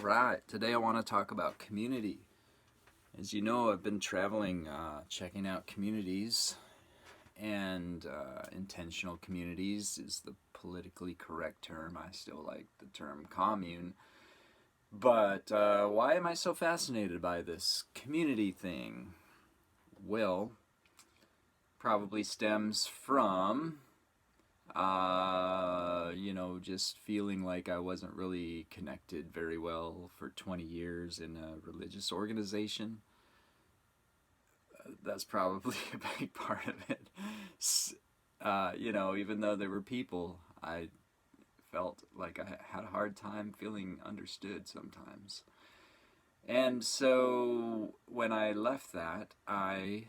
Alright, today I want to talk about community. As you know, I've been traveling, checking out communities, and intentional communities is the politically correct term. I still like the term commune. But why am I so fascinated by this community thing? Well, probably stems from just feeling like I wasn't really connected very well for 20 years in a religious organization. That's probably a big part of it. Even though there were people, I felt like I had a hard time feeling understood sometimes. And so when I left that, I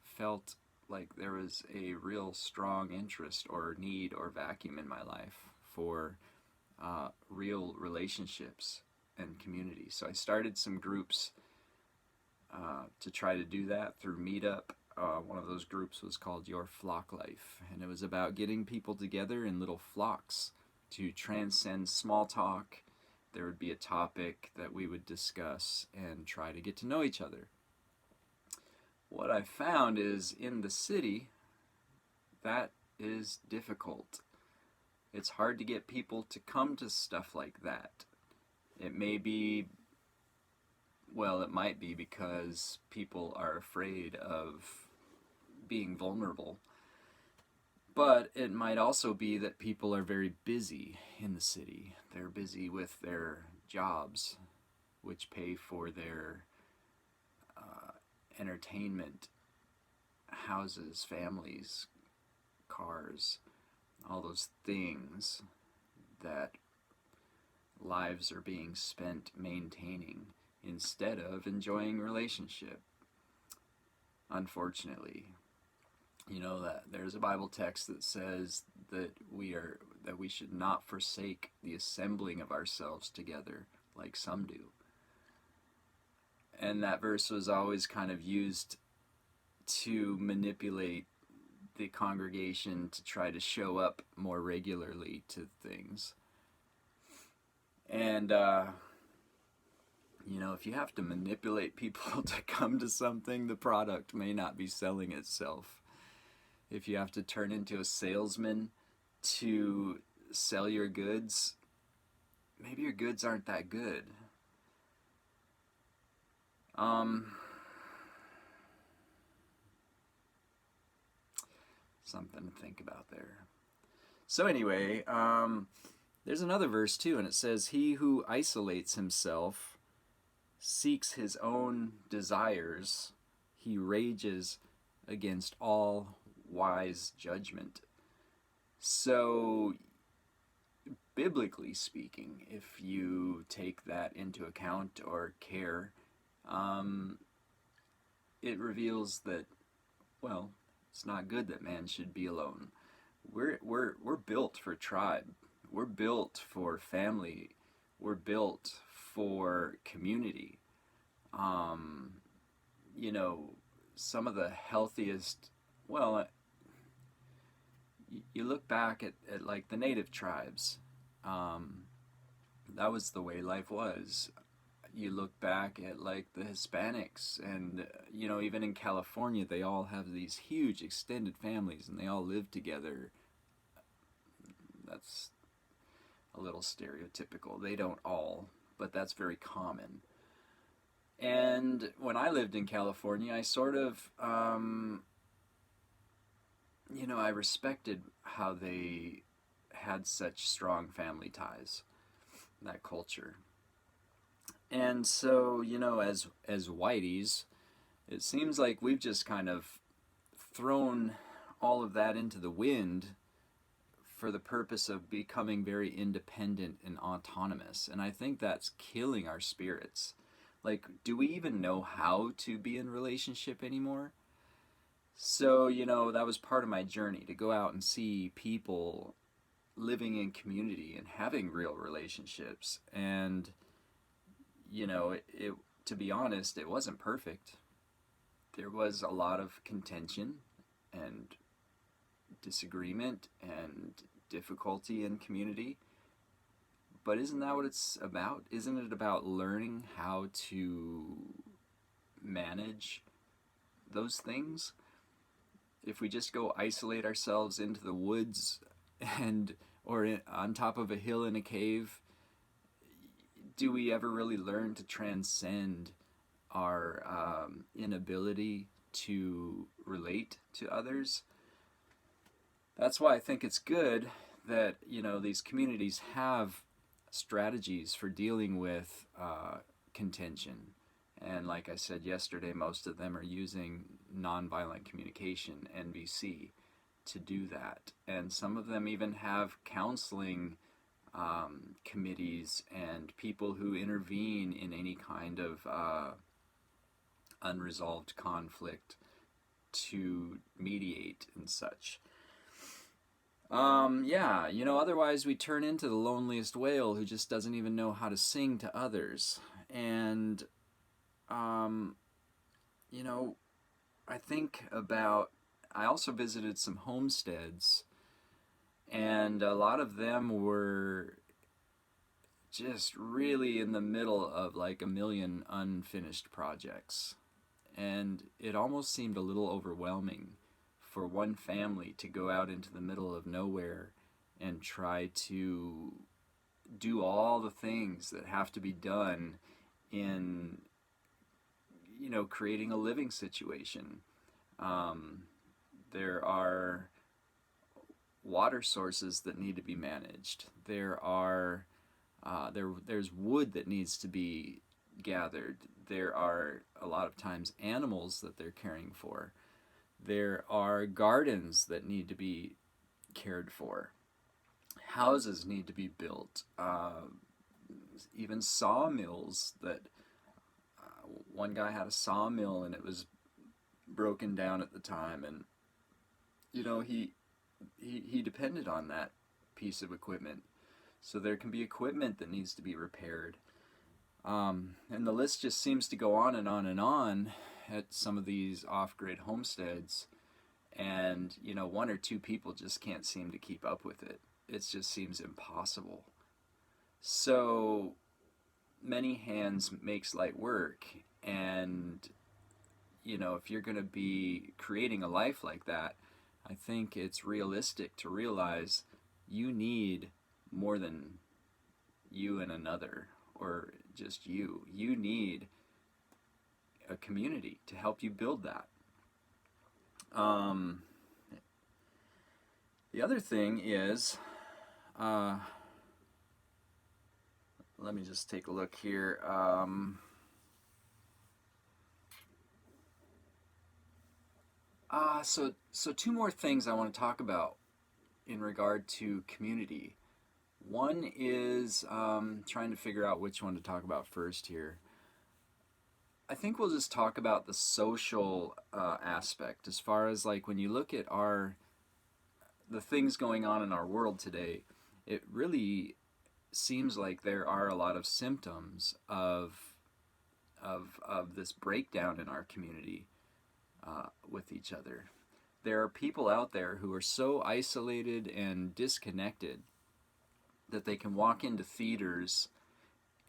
felt like there was a real strong interest or need or vacuum in my life for real relationships and community. So I started some groups to try to do that through Meetup. One of those groups was called Your Flock Life, and it was about getting people together in little flocks to transcend small talk. There would be a topic that we would discuss and try to get to know each other. What I found is in the city, that is difficult. It's hard to get people to come to stuff like that. It might be because people are afraid of being vulnerable. But it might also be that people are very busy in the city. They're busy with their jobs, which pay for their entertainment, houses, families, cars, all those things that lives are being spent maintaining instead of enjoying relationship. Unfortunately, you know that there's a Bible text that says that we should not forsake the assembling of ourselves together like some do. And that verse was always kind of used to manipulate the congregation to try to show up more regularly to things. And, if you have to manipulate people to come to something, the product may not be selling itself. If you have to turn into a salesman to sell your goods, maybe your goods aren't that good. Something to think about there. So anyway, there's another verse too, and it says, "He who isolates himself seeks his own desires. He rages against all wise judgment." So, biblically speaking, if you take that into account or care, it reveals that, it's not good that man should be alone. We're built for tribe. We're built for family. We're built for community. Some of the healthiest, you look back at like the native tribes, that was the way life was. You look back at like the Hispanics, and even in California, they all have these huge extended families and they all live together. That's a little stereotypical. They don't all, but that's very common. And when I lived in California, I sort of, I respected how they had such strong family ties, that culture. And so, as whiteys, it seems like we've just kind of thrown all of that into the wind for the purpose of becoming very independent and autonomous. And I think that's killing our spirits. Like, do we even know how to be in relationship anymore? So, that was part of my journey, to go out and see people living in community and having real relationships. And to be honest, it wasn't perfect. There was a lot of contention and disagreement and difficulty in community, But isn't that what it's about? Isn't it about learning how to manage those things? If we just go isolate ourselves into the woods on top of a hill in a cave, do we ever really learn to transcend our inability to relate to others? That's why I think it's good that, these communities have strategies for dealing with contention. And like I said yesterday, most of them are using nonviolent communication, NVC, to do that. And some of them even have counseling committees and people who intervene in any kind of unresolved conflict to mediate and such. Otherwise we turn into the loneliest whale who just doesn't even know how to sing to others. And, I also visited some homesteads, and a lot of them were just really in the middle of like a million unfinished projects. And it almost seemed a little overwhelming for one family to go out into the middle of nowhere and try to do all the things that have to be done in, creating a living situation. There are water sources that need to be managed. There's wood that needs to be gathered. There are a lot of times animals that they're caring for. There are gardens that need to be cared for. Houses need to be built. Even sawmills that one guy had a sawmill and it was broken down at the time, and he depended on that piece of equipment. So there can be equipment that needs to be repaired. And the list just seems to go on and on and on at some of these off-grid homesteads. And, one or two people just can't seem to keep up with it. It just seems impossible. So many hands makes light work. And, if you're going to be creating a life like that, I think it's realistic to realize you need more than you and another, or just you. You need a community to help you build that. The other thing is, let me just take a look here. So two more things I want to talk about in regard to community. One is trying to figure out which one to talk about first here. I think we'll just talk about the social aspect, as far as like when you look at the things going on in our world today. It really seems like there are a lot of symptoms of this breakdown in our community with each other. There are people out there who are so isolated and disconnected that they can walk into theaters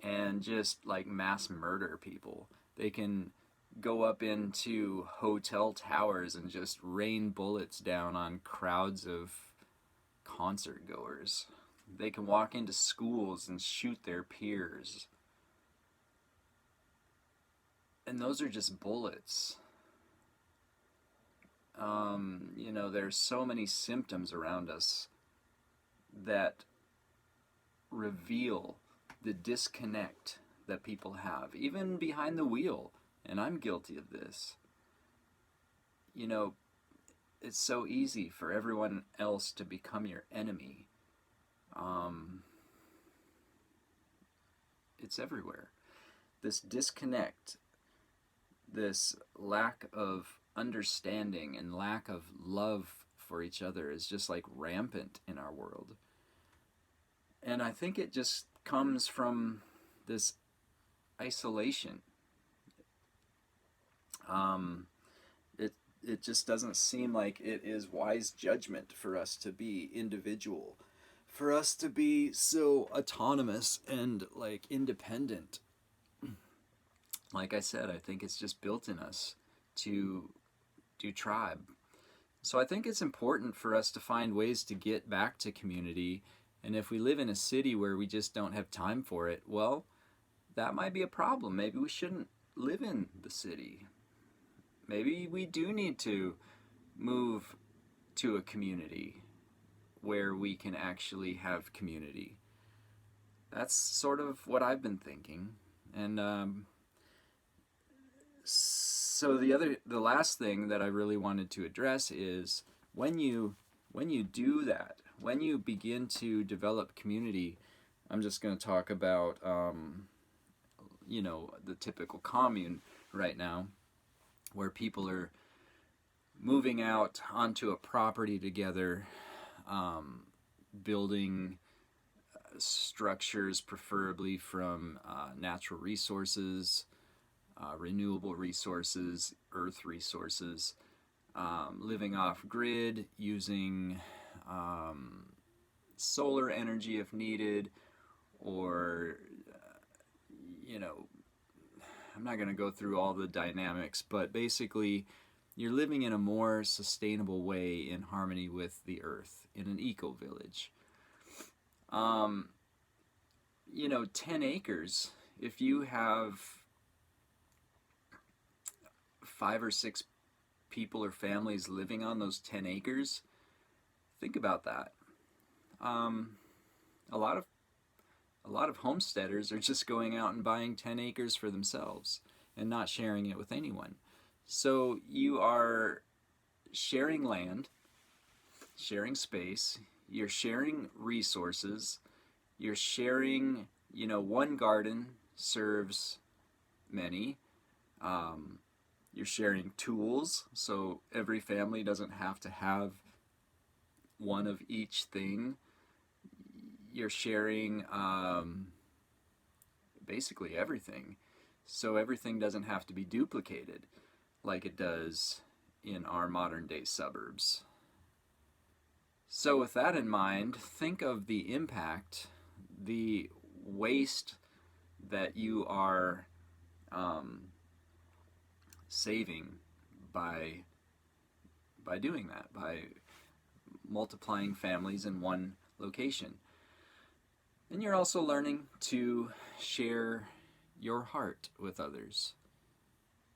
and just like mass murder people. They can go up into hotel towers and just rain bullets down on crowds of concert goers. They can walk into schools and shoot their peers. And those are just bullets. There's so many symptoms around us that reveal the disconnect that people have, even behind the wheel, and I'm guilty of this. It's so easy for everyone else to become your enemy. It's everywhere. This disconnect, this lack of understanding and lack of love for each other is just like rampant in our world. And I think it just comes from this isolation. It just doesn't seem like it is wise judgment for us to be individual, for us to be so autonomous and like independent. Like I said, I think it's just built in us to do tribe. So I think it's important for us to find ways to get back to community. And if we live in a city where we just don't have time for it, well, that might be a problem. Maybe we shouldn't live in the city. Maybe we do need to move to a community where we can actually have community. That's sort of what I've been thinking. And so the last thing that I really wanted to address is when you do that, when you begin to develop community. I'm just going to talk about the typical commune right now, where people are moving out onto a property together, building structures preferably from natural resources, renewable resources, earth resources, living off grid, using solar energy if needed, or I'm not going to go through all the dynamics, but basically you're living in a more sustainable way in harmony with the earth in an eco-village. 10 acres, if you have 5 or 6 people or families living on those 10 acres, think about that. A lot of homesteaders are just going out and buying 10 acres for themselves and not sharing it with anyone. So you are sharing land, sharing space, you're sharing resources, you're sharing, one garden serves many. You're sharing tools, so every family doesn't have to have one of each thing. You're sharing basically everything, so everything doesn't have to be duplicated like it does in our modern day suburbs. So with that in mind, think of the impact, the waste that you are saving by doing that, by multiplying families in one location. And you're also learning to share your heart with others,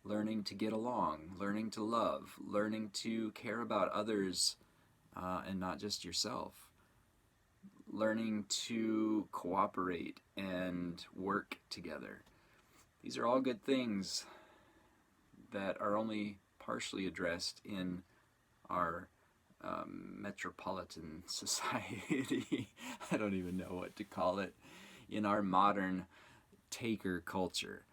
learning to get along, learning to love, learning to care about others and not just yourself, learning to cooperate and work together. These are all good things that are only partially addressed in our metropolitan society. I don't even know what to call it, in our modern taker culture.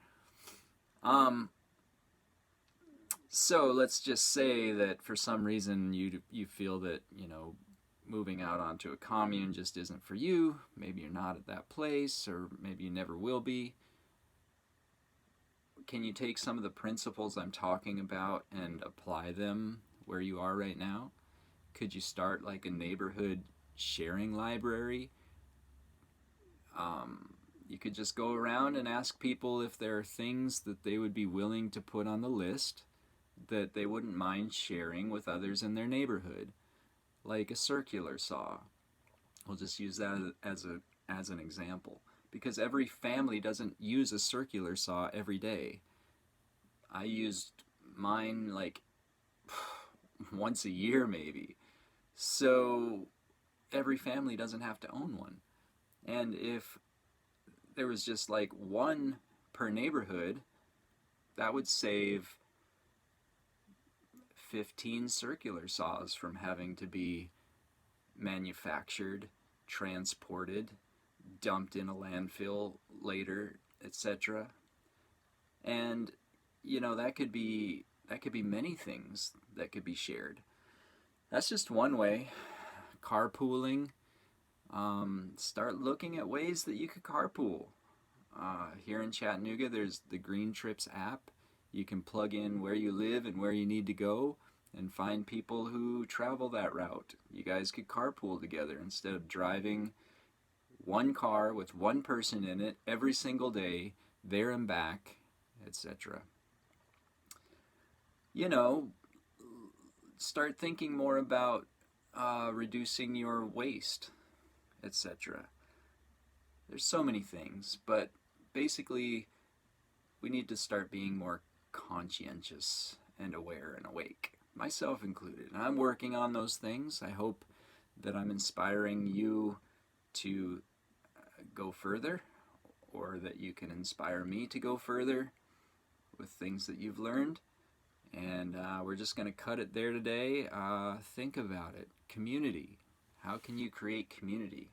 So let's just say that for some reason you feel that moving out onto a commune just isn't for you. Maybe you're not at that place, or maybe you never will be. Can you take some of the principles I'm talking about and apply them where you are right now? Could you start like a neighborhood sharing library? You could just go around and ask people if there are things that they would be willing to put on the list that they wouldn't mind sharing with others in their neighborhood, like a circular saw. We'll just use that as an example, because every family doesn't use a circular saw every day. I used mine like once a year maybe. So every family doesn't have to own one. And if there was just like one per neighborhood, that would save 15 circular saws from having to be manufactured, transported, dumped in a landfill later, etc. And that could be many things that could be shared. That's just one way. Carpooling. Start looking at ways that you could carpool. Here in Chattanooga, there's the Green Trips app. You can plug in where you live and where you need to go, and find people who travel that route. You guys could carpool together instead of driving one car with one person in it every single day, there and back, etc. You know, start thinking more about reducing your waste, etc. There's so many things, but basically, we need to start being more conscientious and aware and awake, myself included. And I'm working on those things. I hope that I'm inspiring you to go further, or that you can inspire me to go further with things that you've learned. And we're just going to cut it there today. Think about it. Community. How can you create community?